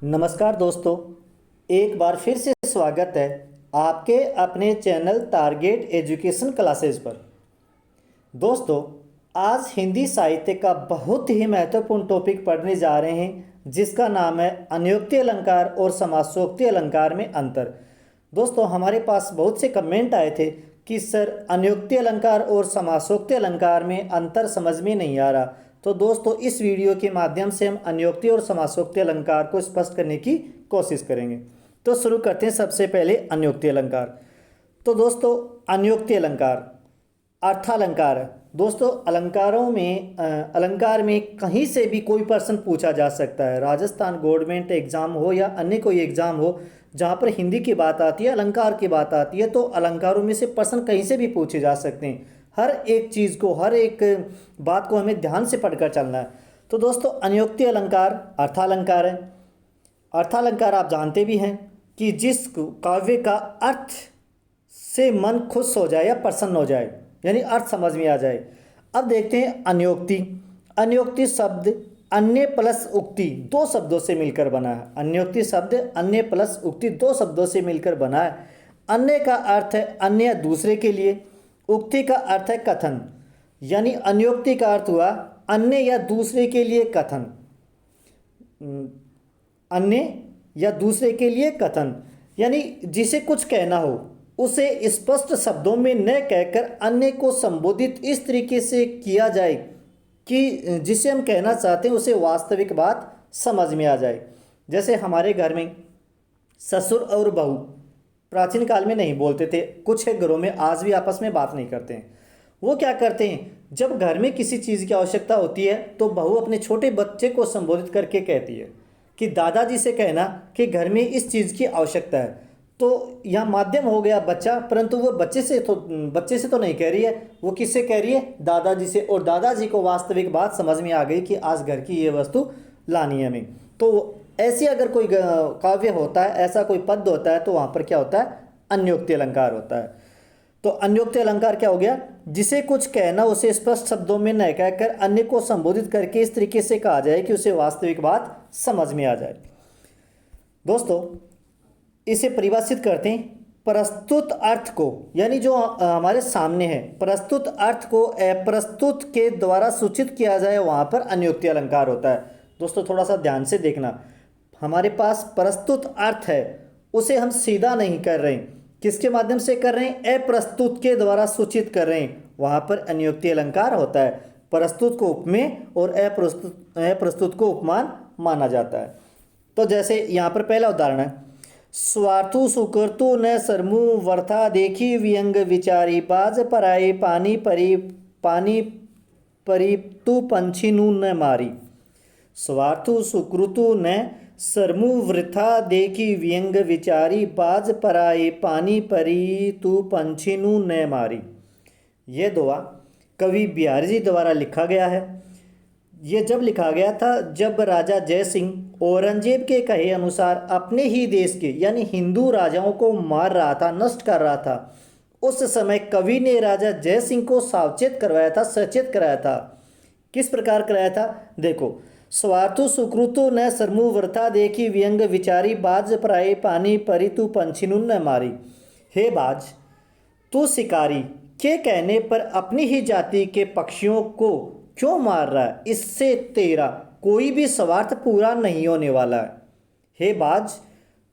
नमस्कार दोस्तों, एक बार फिर से स्वागत है आपके अपने चैनल टारगेट एजुकेशन क्लासेस पर। दोस्तों, आज हिंदी साहित्य का बहुत ही महत्वपूर्ण टॉपिक पढ़ने जा रहे हैं जिसका नाम है अनियोक्ति अलंकार और समासोक्ति अलंकार में अंतर। दोस्तों, हमारे पास बहुत से कमेंट आए थे कि सर अनियोक्ति अलंकार और समासोक्ति अलंकार में अंतर समझ में नहीं आ रहा। तो दोस्तों, इस वीडियो के माध्यम से हम अनियोक्ति और समासोक्ति अलंकार को स्पष्ट करने की कोशिश करेंगे। तो शुरू करते हैं सबसे पहले अनियोक्ति अलंकार। तो दोस्तों, अनियोक्ति अलंकार अर्थालंकार है। दोस्तों, अलंकार में कहीं से भी कोई प्रश्न पूछा जा सकता है। राजस्थान गवर्नमेंट एग्जाम हो या अन्य कोई एग्जाम हो, जहाँ पर हिंदी की बात आती है, अलंकार की बात आती है, तो अलंकारों में से प्रश्न कहीं से भी पूछे जा सकते हैं। हर एक चीज़ को, हर एक बात को हमें ध्यान से पढ़कर चलना है। तो दोस्तों, अनियोक्ति अलंकार अर्थालंकार है। अर्थालंकार आप जानते भी हैं कि जिस काव्य का अर्थ से मन खुश हो जाए या प्रसन्न हो जाए, यानी अर्थ समझ में आ जाए। अब देखते हैं अनियोक्ति। अनियोक्ति शब्द अन्य प्लस उक्ति दो शब्दों से मिलकर बना है। अनियोक्ति शब्द अन्य प्लस उक्ति दो शब्दों से मिलकर बना है। अन्य का अर्थ है अन्य दूसरे के लिए, उक्ति का अर्थ है कथन, यानी अनियोक्ति का अर्थ हुआ अन्य या दूसरे के लिए कथन। अन्य या दूसरे के लिए कथन, यानी जिसे कुछ कहना हो उसे स्पष्ट शब्दों में न कहकर अन्य को संबोधित इस तरीके से किया जाए कि जिसे हम कहना चाहते हैं उसे वास्तविक बात समझ में आ जाए। जैसे हमारे घर में ससुर और बहू प्राचीन काल में नहीं बोलते थे, कुछ घरों में आज भी आपस में बात नहीं करते हैं। वो क्या करते हैं, जब घर में किसी चीज़ की आवश्यकता होती है तो बहू अपने छोटे बच्चे को संबोधित करके कहती है कि दादाजी से कहना कि घर में इस चीज़ की आवश्यकता है। तो यह माध्यम हो गया बच्चा, परंतु वो बच्चे से तो नहीं कह रही है, वो किससे कह रही है, दादाजी से। और दादाजी को वास्तविक बात समझ में आ गई कि आज घर की ये वस्तु लानी है हमें। तो ऐसी अगर कोई काव्य होता है, ऐसा कोई पद होता है, तो वहाँ पर क्या होता है, अनियोक्ति अलंकार होता है। तो अनियोक्ति अलंकार क्या हो गया, जिसे कुछ कहना उसे स्पष्ट शब्दों में न कहकर अन्य को संबोधित करके इस तरीके से कहा जाए कि उसे वास्तविक बात समझ में आ जाए। दोस्तों, इसे परिभाषित करते हैं प्रस्तुत अर्थ को, यानी जो हमारे सामने है, प्रस्तुत अर्थ को अप्रस्तुत के द्वारा सूचित किया जाए, वहाँ पर अनियोक्ति अलंकार होता है। दोस्तों, थोड़ा सा ध्यान से देखना, हमारे पास प्रस्तुत अर्थ है, उसे हम सीधा नहीं कर रहे हैं, किसके माध्यम से कर रहे हैं, अप्रस्तुत के द्वारा सूचित कर रहे हैं, वहाँ पर अनियोक्ति अलंकार होता है। प्रस्तुत को उपमेय और अप्रस्तुत को उपमान माना जाता है। तो जैसे यहाँ पर पहला उदाहरण है, स्वार्थु सुकृतु न सरमु वर्था देखी व्यंग विचारी बाज पराए पानी परी तू पंछी नू न मारी। स्वार्थु सुकृतु न सरमु वृथा देखी व्यंग विचारी बाज पराए पानी परी तू पंछी नू न मारी। ये दोहा कवि बिहारी जी द्वारा लिखा गया है। ये जब लिखा गया था, जब राजा जय सिंह औरंगजेब के कहे अनुसार अपने ही देश के यानी हिंदू राजाओं को मार रहा था, नष्ट कर रहा था। उस समय कवि ने राजा जय सिंह को सावचेत करवाया था, सचेत कराया था। किस प्रकार कराया था, देखो, स्वार्थु सुकृतु न सरमु वृथा देखी व्यंग विचारी बाज पराए पानी परी तू पंछी न मारी। हे बाज, तू शिकारी के कहने पर अपनी ही जाति के पक्षियों को क्यों मार रहा है, इससे तेरा कोई भी स्वार्थ पूरा नहीं होने वाला है। हे बाज,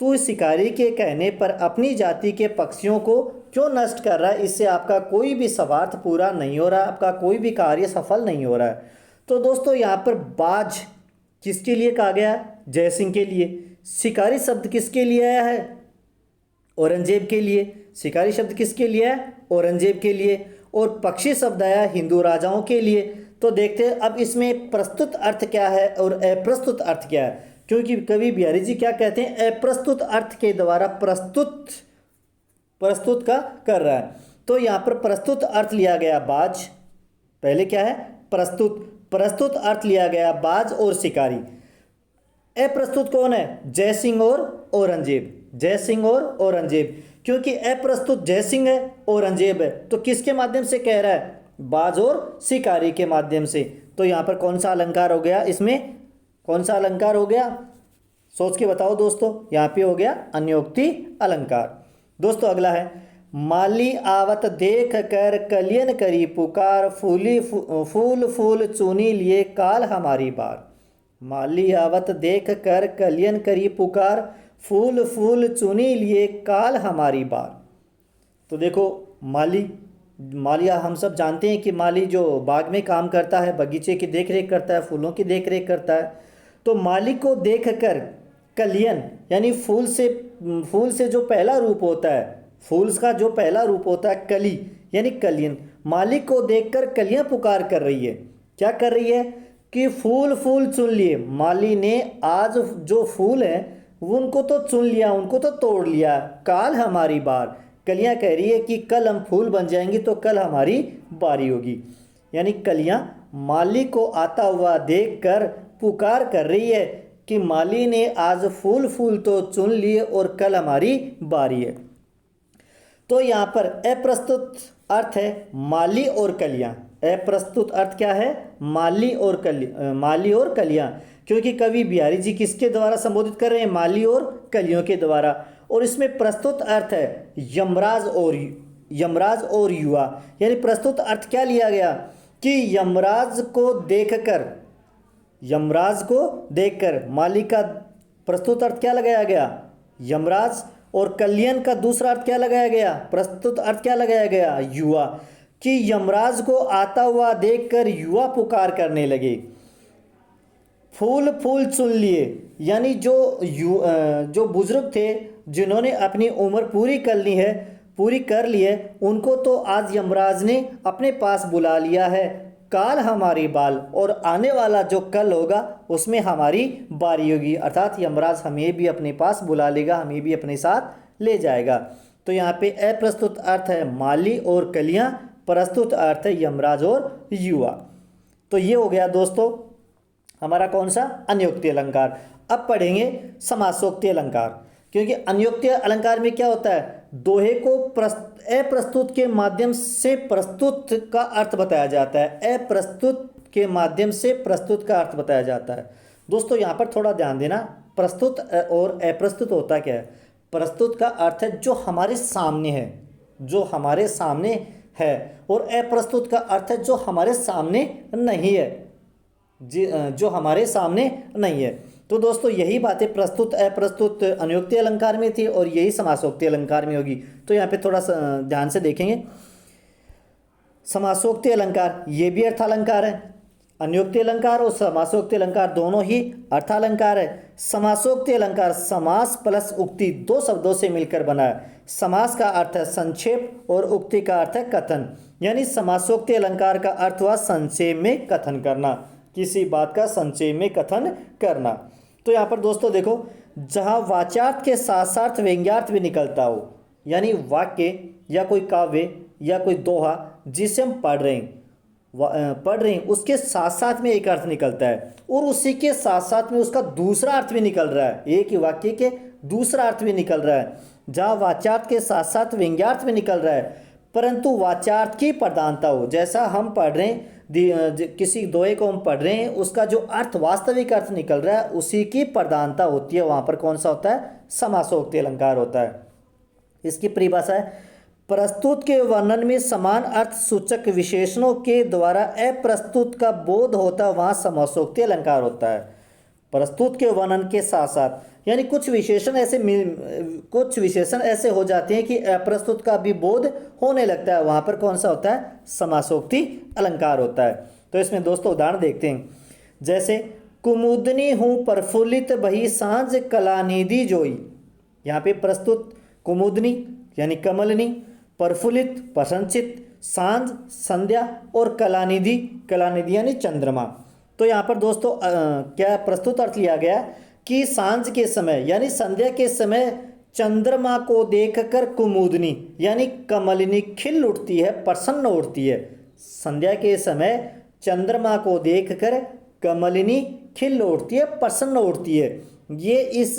तू शिकारी के कहने पर अपनी जाति के पक्षियों को क्यों नष्ट कर रहा है, इससे आपका कोई भी स्वार्थ पूरा नहीं हो रहा, आपका कोई भी कार्य सफल नहीं हो रहा है। तो दोस्तों, यहाँ पर बाज किसके लिए कहा गया, जय सिंह के लिए। शिकारी शब्द किसके लिए आया है, औरंगजेब के लिए। शिकारी शब्द किसके लिए है, औरंगजेब के लिए। और पक्षी शब्द आया हिंदू राजाओं के लिए। तो देखते हैं अब इसमें प्रस्तुत अर्थ क्या है और अप्रस्तुत अर्थ क्या है, क्योंकि कवि बिहारी जी क्या कहते हैं, अप्रस्तुत अर्थ के द्वारा प्रस्तुत का कर रहा है। तो यहाँ पर प्रस्तुत अर्थ लिया गया बाज, पहले क्या है, प्रस्तुत अर्थ लिया गया बाज और शिकारी। अप्रस्तुत कौन है, जय सिंह और औरंगजेब, जय सिंह और औरंगजेब। क्योंकि अप्रस्तुत जय सिंह है, औरंगजेब है, तो किसके माध्यम से कह रहा है, बाज और शिकारी के माध्यम से। तो यहाँ पर कौन सा अलंकार हो गया, इसमें कौन सा अलंकार हो गया, सोच के बताओ दोस्तों। यहाँ पे हो गया अन्योक्ति अलंकार। दोस्तों अगला है, माली आवत देख कर कलियन करी पुकार, फूल फूल चुनी लिए काल हमारी बार। माली आवत देख कर कलियन करी पुकार, फूल फूल चुनी लिए काल हमारी बार। तो देखो, माली, मालिया हम सब जानते हैं कि माली जो बाग में काम करता है, बगीचे की देखरेख करता है, फूलों की देखरेख करता है। तो माली को देखकर कलियन यानी फूल से जो पहला रूप होता है, फूल का जो पहला रूप होता है कली यानी कलियन, माली को देखकर कलियां पुकार कर रही है। क्या कर रही है कि फूल फूल चुन लिए। माली ने आज जो फूल हैं उनको तो चुन लिया, उनको तो तोड़ लिया, काल हमारी बार। कलियां कह रही है कि कल हम फूल बन जाएंगी तो कल हमारी बारी होगी। यानी कलियां माली को आता हुआ देखकर पुकार कर रही है कि माली ने आज फूल फूल तो चुन लिए और कल हमारी बारी है। तो यहाँ पर अप्रस्तुत अर्थ है माली और कलियां। अप्रस्तुत अर्थ क्या है? माली और कलियां। क्योंकि कवि बिहारी जी किसके द्वारा संबोधित कर रहे हैं? माली और कलियों के द्वारा। और इसमें प्रस्तुत अर्थ है यमराज और युवा। यानी प्रस्तुत अर्थ क्या लिया गया कि यमराज को देखकर माली का प्रस्तुत अर्थ क्या लगाया गया? यमराज। और कल्याण का दूसरा अर्थ क्या लगाया गया? प्रस्तुत अर्थ क्या लगाया गया? युवा। कि यमराज को आता हुआ देखकर युवा पुकार करने लगे। फूल फूल चुन लिए, यानी जो बुजुर्ग थे जिन्होंने अपनी उम्र पूरी कर ली है, उनको तो आज यमराज ने अपने पास बुला लिया है। काल हमारी बाल, और आने वाला जो कल होगा उसमें हमारी बारी होगी। अर्थात यमराज हमें भी अपने पास बुला लेगा, हमें भी अपने साथ ले जाएगा। तो यहाँ पे अप्रस्तुत अर्थ है माली और कलियां, प्रस्तुत अर्थ है यमराज और युवा। तो ये हो गया दोस्तों हमारा कौन सा? अन्योक्ति अलंकार। अब पढ़ेंगे समासोक्ति अलंकार। क्योंकि अन्योक्ति अलंकार में क्या होता है? दोहे को अप्रस्तुत के माध्यम से प्रस्तुत का अर्थ बताया जाता है। अप्रस्तुत के माध्यम से प्रस्तुत का अर्थ बताया जाता है। दोस्तों यहाँ पर थोड़ा ध्यान देना, प्रस्तुत और अप्रस्तुत होता क्या है? प्रस्तुत का अर्थ है जो हमारे सामने है, और अप्रस्तुत का अर्थ है जो हमारे सामने नहीं है, जो हमारे सामने नहीं है। तो दोस्तों यही बातें प्रस्तुत अप्रस्तुत अन्योक्ति अलंकार में थी और यही समासोक्ति अलंकार में होगी। तो यहाँ पे थोड़ा सा ध्यान से देखेंगे। समासोक्ति अलंकार ये भी अर्थालंकार है। अन्योक्ति अलंकार और समासोक्ति अलंकार दोनों ही अर्थालंकार है। समासोक्ति अलंकार समास प्लस उक्ति दो शब्दों से मिलकर बना है। समास का अर्थ है संक्षेप और उक्ति का अर्थ है कथन। यानी समासोक्ति अलंकार का अर्थ हुआ संक्षेप में कथन करना, किसी बात का संक्षेप में कथन करना। तो यहाँ पर दोस्तों देखो, जहाँ वाच्यार्थ के साथ साथ व्यंग्यार्थ भी निकलता हो, यानी वाक्य या कोई काव्य या कोई दोहा जिसे हम पढ़ रहे हैं उसके साथ साथ में एक अर्थ निकलता है और उसी के साथ साथ में उसका दूसरा अर्थ भी निकल रहा है। एक ही वाक्य के दूसरा अर्थ भी निकल रहा है। जहाँ वाच्यार्थ के साथ साथ व्यंग्यार्थ भी निकल रहा है, परंतु वाच्यार्थ की प्रधानता हो। जैसा हम पढ़ रहे हैं, किसी दोहे को हम पढ़ रहे हैं, उसका जो अर्थ वास्तविक अर्थ निकल रहा है उसी की प्रधानता होती है। वहाँ पर कौन सा होता है? समासोक्ति अलंकार होता है। इसकी परिभाषा है, प्रस्तुत के वर्णन में समान अर्थ सूचक विशेषणों के द्वारा अप्रस्तुत का बोध होता है, वहाँ समासोक्ति अलंकार होता है। प्रस्तुत के वर्णन के साथ साथ, यानी कुछ विशेषण ऐसे हो जाते हैं कि अप्रस्तुत का भी बोध होने लगता है, वहाँ पर कौन सा होता है? समासोक्ति अलंकार होता है। तो इसमें दोस्तों उदाहरण देखते हैं। जैसे कुमुदनी हूँ प्रफुल्लित बही सांझ कलानिधि जोई। यहाँ पे प्रस्तुत कुमुदनी यानी कमलनी, प्रफुल्लित प्रसन्नचित, सांझ संध्या, और कलानिधि यानी चंद्रमा। तो यहाँ पर दोस्तों क्या प्रस्तुत अर्थ लिया गया कि सांझ के समय यानी संध्या के समय चंद्रमा को देखकर कुमुदनी यानी कमलिनी खिल उठती है, प्रसन्न उठती है। संध्या के समय चंद्रमा को देखकर कमलिनी खिल उठती है, प्रसन्न उठती है। ये इस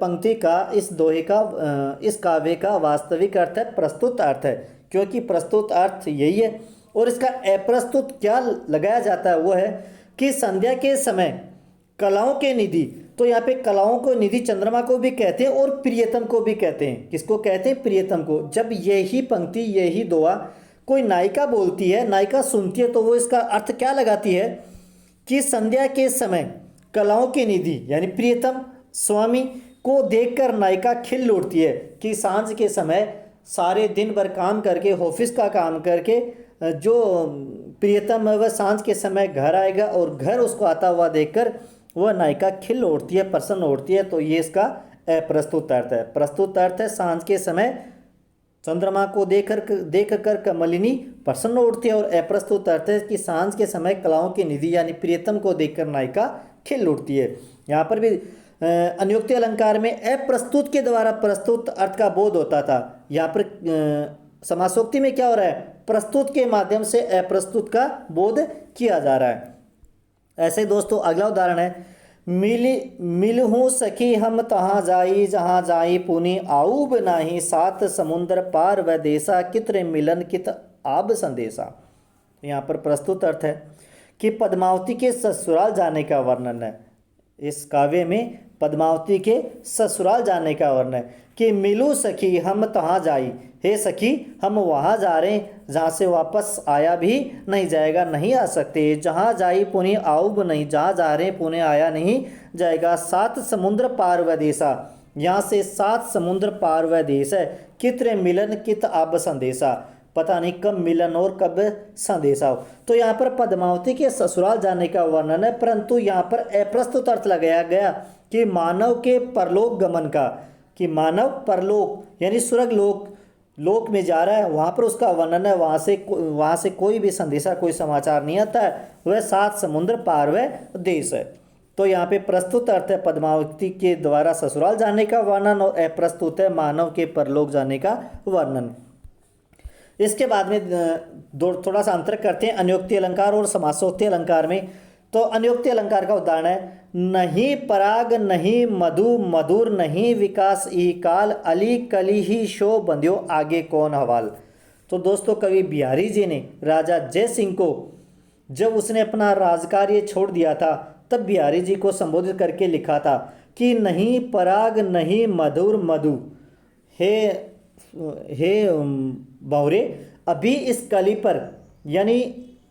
पंक्ति का, इस दोहे का, इस काव्य का वास्तविक अर्थ है, प्रस्तुत अर्थ है, क्योंकि प्रस्तुत अर्थ यही है। और इसका अप्रस्तुत क्या लगाया जाता है? वो है कि संध्या के समय कलाओं के निधि तो यहाँ पे कलाओं को निधि चंद्रमा को भी कहते हैं और प्रियतम को भी कहते हैं। किसको कहते हैं? प्रियतम को। जब यही पंक्ति, यही दुआ कोई नायिका बोलती है, नायिका सुनती है, तो वो इसका अर्थ क्या लगाती है कि संध्या के समय कलाओं की निधि यानी प्रियतम स्वामी को देखकर नायिका खिल उठती है कि सांझ के समय सारे दिन भर काम करके, ऑफिस का काम करके जो प्रियतम है वह सांझ के समय घर आएगा और घर उसको आता हुआ देखकर वह नायिका खिल उठती है, प्रसन्न उठती है। तो ये इसका अप्रस्तुत अर्थ है। प्रस्तुत अर्थ है सांझ के समय चंद्रमा को देखकर कमलिनी प्रसन्न उठती है, और अप्रस्तुत अर्थ है कि सांझ के समय कलाओं की निधि यानी प्रियतम को देखकर नायिका खिल उठती है। यहाँ पर भी अनुक्ति अलंकार में अप्रस्तुत के द्वारा प्रस्तुत अर्थ का बोध होता था। यहाँ पर समासोक्ति में क्या हो रहा है? प्रस्तुत के माध्यम से अप्रस्तुत का बोध किया जा रहा है। ऐसे दोस्तों अगला उदाहरण है, मिलहूँ सखी हम तहाँ जाई, जहाँ जाई पुनि आऊब नाही, सात समुद्र पार व देसा, कित्र मिलन कित आब संदेशा। यहाँ पर प्रस्तुत अर्थ है कि पद्मावती के ससुराल जाने का वर्णन है। इस काव्य में पद्मावती के ससुराल जाने का वर्णन है कि मिलू सखी हम तहाँ जाई, हे सखी हम वहाँ जा रहे हैं जहाँ से वापस आया भी नहीं जाएगा, नहीं आ सकते। जहाँ जाई पुनि आऊब नहीं, जहाँ जा रहे हैं पुणे आया नहीं जाएगा। सात समुद्र पार व देशा, यहाँ से सात समुद्र पार व देश है। कित्र मिलन कित आब संदेशा, पता नहीं कब मिलन और कब संदेशा हो। तो यहाँ पर पद्मावती के ससुराल जाने का वर्णन है, परंतु यहाँ पर अप्रस्तुत अर्थ लगाया गया कि मानव के परलोक गमन का, कि मानव परलोक यानी स्वर्ग लोक में जा रहा है, वहाँ पर उसका वर्णन है। वहाँ से कोई भी संदेशा, कोई समाचार नहीं आता है। वह सात समुद्र पार वह देश है। तो यहाँ पे प्रस्तुत अर्थ है पद्मावती के द्वारा ससुराल जाने का वर्णन, और अप्रस्तुत है मानव के परलोक जाने का वर्णन। इसके बाद में थोड़ा सा अंतर करते हैं अनुक्ति अलंकार और समासोक्ति अलंकार में। तो अनुक्ति अलंकार का उदाहरण है, नहीं पराग नहीं मधु मधुर नहीं विकास ई काल, अली कली ही शो बंध्यो आगे कौन हवाल। तो दोस्तों कवि बिहारी जी ने राजा जय सिंह को जब उसने अपना राजकार्य छोड़ दिया था तब बिहारी जी को संबोधित करके लिखा था कि नहीं पराग नहीं मधुर मधु, हे बावरे अभी इस कली पर, यानी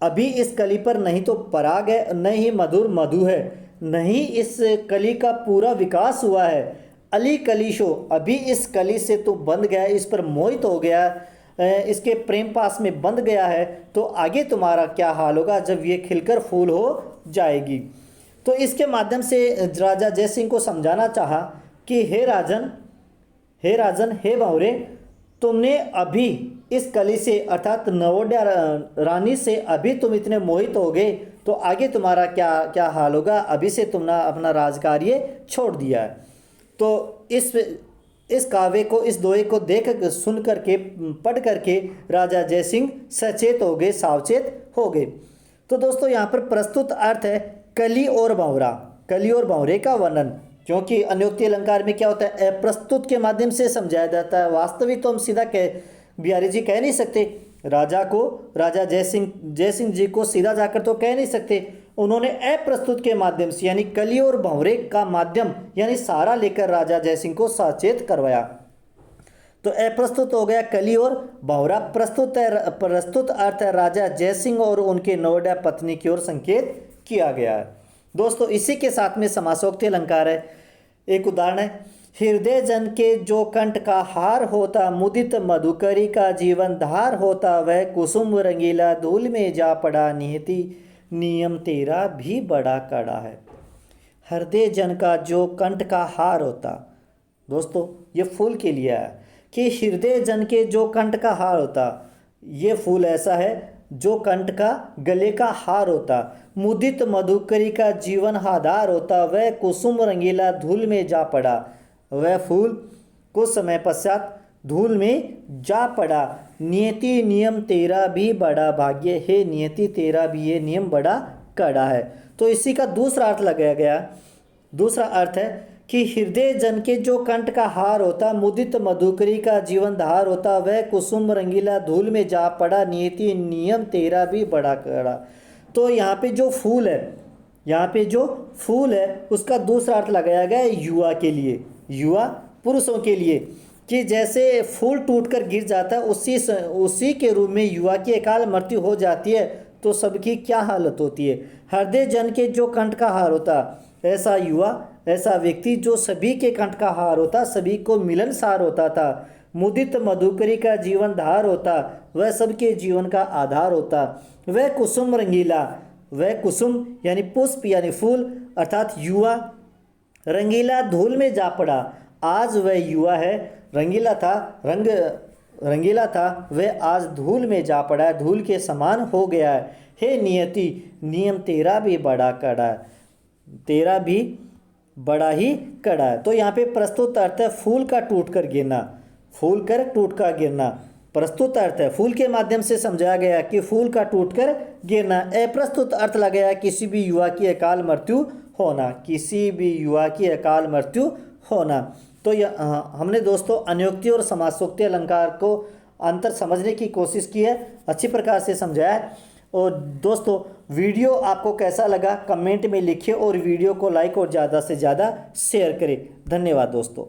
अभी इस कली पर नहीं तो पराग है, न ही मधुर मधु है, नहीं इस कली का पूरा विकास हुआ है। अली कलीशो, अभी इस कली से तो बंध गया, इस पर मोहित हो गया, इसके प्रेम पास में बंध गया है, तो आगे तुम्हारा क्या हाल होगा जब ये खिलकर फूल हो जाएगी। तो इसके माध्यम से राजा जय सिंह को समझाना चाहा कि हे राजन हे बावरे, तुमने अभी इस कली से अर्थात नवोदया रानी से अभी तुम इतने मोहित हो गए, तो आगे तुम्हारा क्या हाल होगा, अभी से तुमने अपना राजकार्य छोड़ दिया है। तो इस काव्य को, इस दोहे को सुन करके, पढ़ करके राजा जय सिंह सचेत हो गए, सावचेत हो गए। तो दोस्तों यहाँ पर प्रस्तुत अर्थ है कली और बावरा, कली और बावरे का वर्णन। क्योंकि अनुक्ति अलंकार में क्या होता है, अप्रस्तुत के माध्यम से समझाया जाता है। वास्तविक तो हम सीधा बिहारी जी कह नहीं सकते, राजा जय सिंह जी को सीधा जाकर तो कह नहीं सकते। उन्होंने अप्रस्तुत के माध्यम से यानी कली और भंवरे का माध्यम यानी सहारा लेकर राजा जय सिंह को सचेत करवाया। तो अप्रस्तुत हो गया कली और भंवरा, प्रस्तुत अर्थ है राजा जय सिंह और उनके नवोदया पत्नी की ओर संकेत किया गया है। दोस्तों इसी के साथ में समासोक्ति अलंकार है। एक उदाहरण है, हृदय जन के जो कंठ का हार होता, मुदित मधुकरी का जीवन धार होता, वह कुसुम रंगीला धूल में जा पड़ा, नियति नियम तेरा भी बड़ा कड़ा है। हृदय जन का जो कंठ का हार होता, दोस्तों ये फूल के लिए है कि हृदय जन के जो कंठ का हार होता, ये फूल ऐसा है जो कंठ का गले का हार होता, मुदित मधुकरी का जीवन आधार होता, वह कुसुम रंगीला धूल में जा पड़ा, वह फूल कुछ समय पश्चात धूल में जा पड़ा, नियति नियम तेरा भी बड़ा भाग्य, हे नियति तेरा भी ये नियम बड़ा कड़ा है। तो इसी का दूसरा अर्थ लगाया गया। दूसरा अर्थ है कि हृदय जन के जो कंठ का हार होता, मुदित मधुकरी का जीवन धार होता, वह कुसुम रंगीला धूल में जा पड़ा, नियति नियम तेरा भी बड़ा कड़ा। तो यहाँ पे जो फूल है, यहाँ पे जो फूल है उसका दूसरा अर्थ लगाया गया है युवा के लिए, युवा पुरुषों के लिए, कि जैसे फूल टूटकर गिर जाता है उसी के रूप में युवा की अकाल मृत्यु हो जाती है तो सबकी क्या हालत होती है। हृदय जन के जो कंठ का हार होता, ऐसा युवा, ऐसा व्यक्ति जो सभी के कंठ का हार होता, सभी को मिलनसार होता था। मुदित मधुकरी का जीवन धार होता, वह सबके जीवन का आधार होता। वह कुसुम रंगीला, वह कुसुम यानी पुष्प यानी फूल अर्थात युवा रंगीला धूल में जा पड़ा। आज वह युवा है, रंगीला था, रंगीला था, वह आज धूल में जा पड़ा है, धूल के समान हो गया है। हे नियति, नियम तेरा भी बड़ा कड़ा है, तेरा भी बड़ा ही कड़ा है। तो यहाँ पे प्रस्तुत अर्थ है फूल का टूट कर गिरना, फूल कर टूट कर गिरना प्रस्तुत अर्थ है। फूल के माध्यम से समझाया गया कि फूल का टूटकर गिरना। अप्रस्तुत अर्थ लगाया किसी भी युवा की अकाल मृत्यु होना, किसी भी युवा की अकाल मृत्यु होना। तो हमने दोस्तों अनुक्ति और समासोक्ति अलंकार को अंतर समझने की कोशिश की है, अच्छी प्रकार से समझाया है। और दोस्तों वीडियो आपको कैसा लगा कमेंट में लिखिए और वीडियो को लाइक और ज़्यादा से ज़्यादा शेयर करें। धन्यवाद दोस्तों।